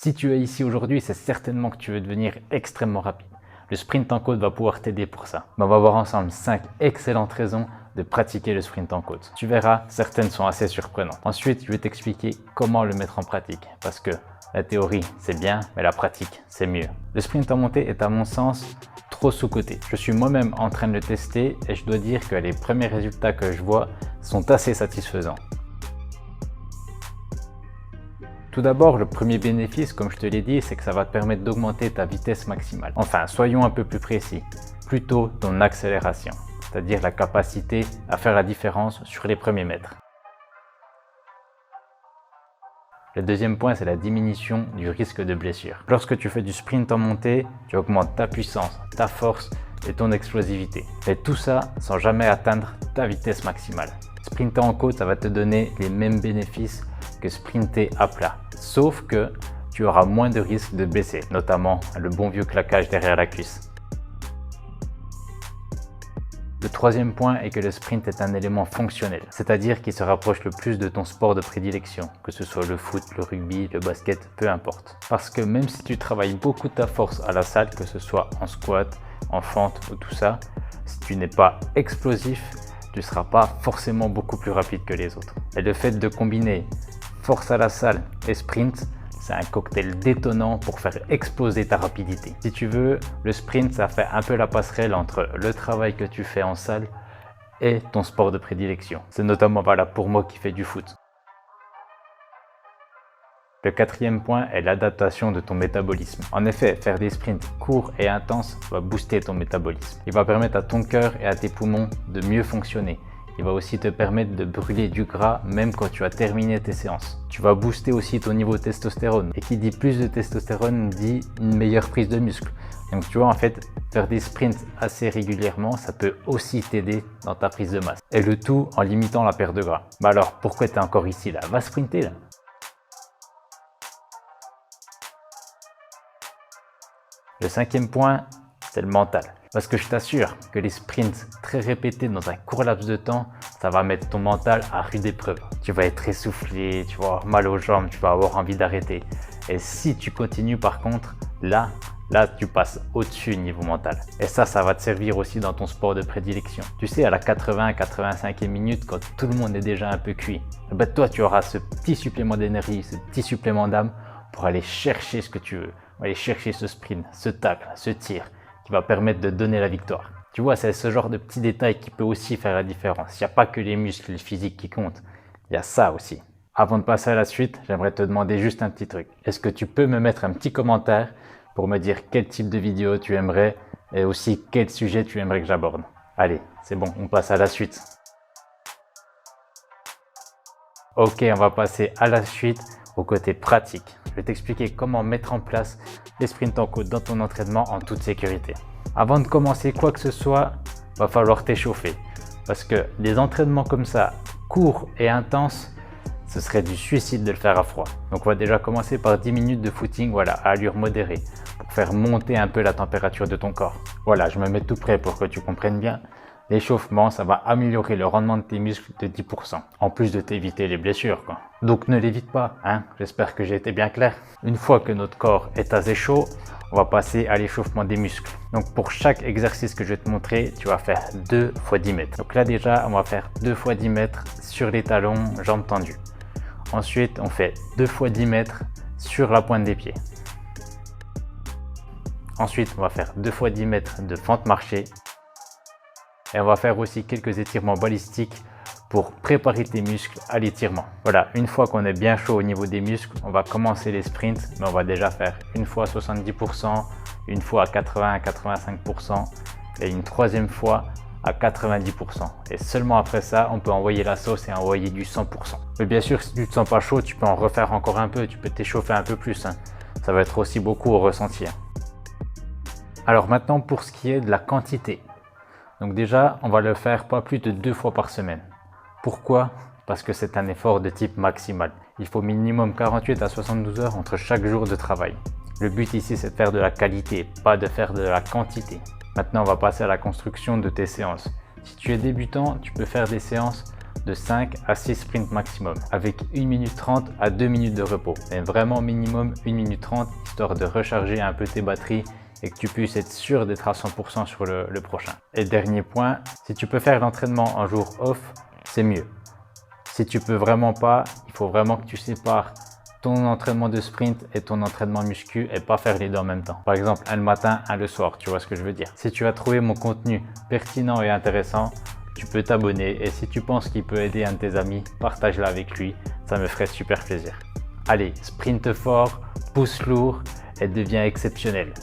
Si tu es ici aujourd'hui, c'est certainement que tu veux devenir extrêmement rapide. Le sprint en côte va pouvoir t'aider pour ça. On va voir ensemble 5 excellentes raisons de pratiquer le sprint en côte. Tu verras, certaines sont assez surprenantes. Ensuite, je vais t'expliquer comment le mettre en pratique parce que la théorie, c'est bien, mais la pratique, c'est mieux. Le sprint en montée est à mon sens trop sous-coté. Je suis moi-même en train de le tester et je dois dire que les premiers résultats que je vois sont assez satisfaisants. Tout d'abord, le premier bénéfice, comme je te l'ai dit, c'est que ça va te permettre d'augmenter ta vitesse maximale. Enfin, soyons un peu plus précis, plutôt ton accélération, c'est-à-dire la capacité à faire la différence sur les premiers mètres. Le deuxième point, c'est la diminution du risque de blessure. Lorsque tu fais du sprint en montée, tu augmentes ta puissance, ta force et ton explosivité. Et tout ça sans jamais atteindre ta vitesse maximale. Sprinter en côte, ça va te donner les mêmes bénéfices que sprinter à plat. Sauf que tu auras moins de risques de blesser, notamment le bon vieux claquage derrière la cuisse. Le troisième point est que le sprint est un élément fonctionnel, c'est-à-dire qu'il se rapproche le plus de ton sport de prédilection, que ce soit le foot, le rugby, le basket, peu importe. Parce que même si tu travailles beaucoup ta force à la salle, que ce soit en squat, en fente ou tout ça, si tu n'es pas explosif, tu ne seras pas forcément beaucoup plus rapide que les autres. Et le fait de combiner force à la salle et sprint, c'est un cocktail détonnant pour faire exploser ta rapidité. Si tu veux, le sprint, ça fait un peu la passerelle entre le travail que tu fais en salle et ton sport de prédilection. C'est notamment valable pour moi qui fais du foot. Le quatrième point est l'adaptation de ton métabolisme. En effet, faire des sprints courts et intenses va booster ton métabolisme. Il va permettre à ton cœur et à tes poumons de mieux fonctionner. Il va aussi te permettre de brûler du gras même quand tu as terminé tes séances. Tu vas booster aussi ton niveau de testostérone. Et qui dit plus de testostérone dit une meilleure prise de muscle. Donc tu vois, en fait, faire des sprints assez régulièrement, ça peut aussi t'aider dans ta prise de masse. Et le tout en limitant la perte de gras. Bah alors, pourquoi tu es encore ici là? Va sprinter là. Le cinquième point, c'est le mental. Parce que je t'assure que les sprints très répétés dans un court laps de temps, ça va mettre ton mental à rude épreuve. Tu vas être essoufflé, tu vas avoir mal aux jambes, tu vas avoir envie d'arrêter. Et si tu continues par contre, là tu passes au-dessus niveau mental. Et ça va te servir aussi dans ton sport de prédilection. Tu sais, à la 80-85e minute, quand tout le monde est déjà un peu cuit, ben toi tu auras ce petit supplément d'énergie, ce petit supplément d'âme pour aller chercher ce que tu veux. Aller chercher ce sprint, ce tacle, ce tir qui va permettre de donner la victoire. Tu vois, c'est ce genre de petits détails qui peut aussi faire la différence. Il n'y a pas que les muscles physiques qui comptent, il y a ça aussi. Avant de passer à la suite, j'aimerais te demander juste un petit truc. Est-ce que tu peux me mettre un petit commentaire pour me dire quel type de vidéo tu aimerais et aussi quel sujet tu aimerais que j'aborde? Allez, c'est bon, on passe à la suite. Ok, on va passer à la suite au côté pratique. Je vais t'expliquer comment mettre en place les sprints en côte dans ton entraînement en toute sécurité. Avant de commencer quoi que ce soit, va falloir t'échauffer parce que des entraînements comme ça, courts et intenses, ce serait du suicide de le faire à froid. Donc on va déjà commencer par 10 minutes de footing, voilà, à allure modérée pour faire monter un peu la température de ton corps. Voilà, je me mets tout prêt pour que tu comprennes bien. L'échauffement, ça va améliorer le rendement de tes muscles de 10%, en plus de t'éviter les blessures, quoi. Donc ne l'évite pas, hein. J'espère que j'ai été bien clair. Une fois que notre corps est assez chaud, on va passer à l'échauffement des muscles. Donc pour chaque exercice que je vais te montrer, tu vas faire 2 x 10 mètres. Donc là déjà, on va faire 2 x 10 mètres sur les talons, jambes tendues. Ensuite, on fait 2 x 10 mètres sur la pointe des pieds. Ensuite, on va faire 2 x 10 mètres de fente marchée. Et on va faire aussi quelques étirements balistiques pour préparer tes muscles à l'étirement. Voilà, une fois qu'on est bien chaud au niveau des muscles, on va commencer les sprints, mais on va déjà faire une fois à 70%, une fois à 80-85% et une troisième fois à 90%. Et seulement après ça, on peut envoyer la sauce et envoyer du 100%. Mais bien sûr, si tu ne te sens pas chaud, tu peux en refaire encore un peu, tu peux t'échauffer un peu plus, hein. Ça va être aussi beaucoup au ressenti. Alors maintenant, pour ce qui est de la quantité. Donc déjà, on va le faire pas plus de 2 fois par semaine. Pourquoi? Parce que c'est un effort de type maximal. Il faut minimum 48 à 72 heures entre chaque jour de travail. Le but ici, c'est de faire de la qualité, pas de faire de la quantité. Maintenant, on va passer à la construction de tes séances. Si tu es débutant, tu peux faire des séances de 5 à 6 sprints maximum, avec 1 minute 30 à 2 minutes de repos. Mais vraiment minimum 1 minute 30, histoire de recharger un peu tes batteries et que tu puisses être sûr d'être à 100% sur le prochain. Et dernier point, si tu peux faire l'entraînement en jour off, c'est mieux. Si tu peux vraiment pas, il faut vraiment que tu sépares ton entraînement de sprint et ton entraînement muscu et pas faire les deux en même temps. Par exemple, un le matin, un le soir, tu vois ce que je veux dire. Si tu as trouvé mon contenu pertinent et intéressant, tu peux t'abonner et si tu penses qu'il peut aider un de tes amis, partage-le avec lui, ça me ferait super plaisir. Allez, sprinte fort, pousse lourd et deviens exceptionnel.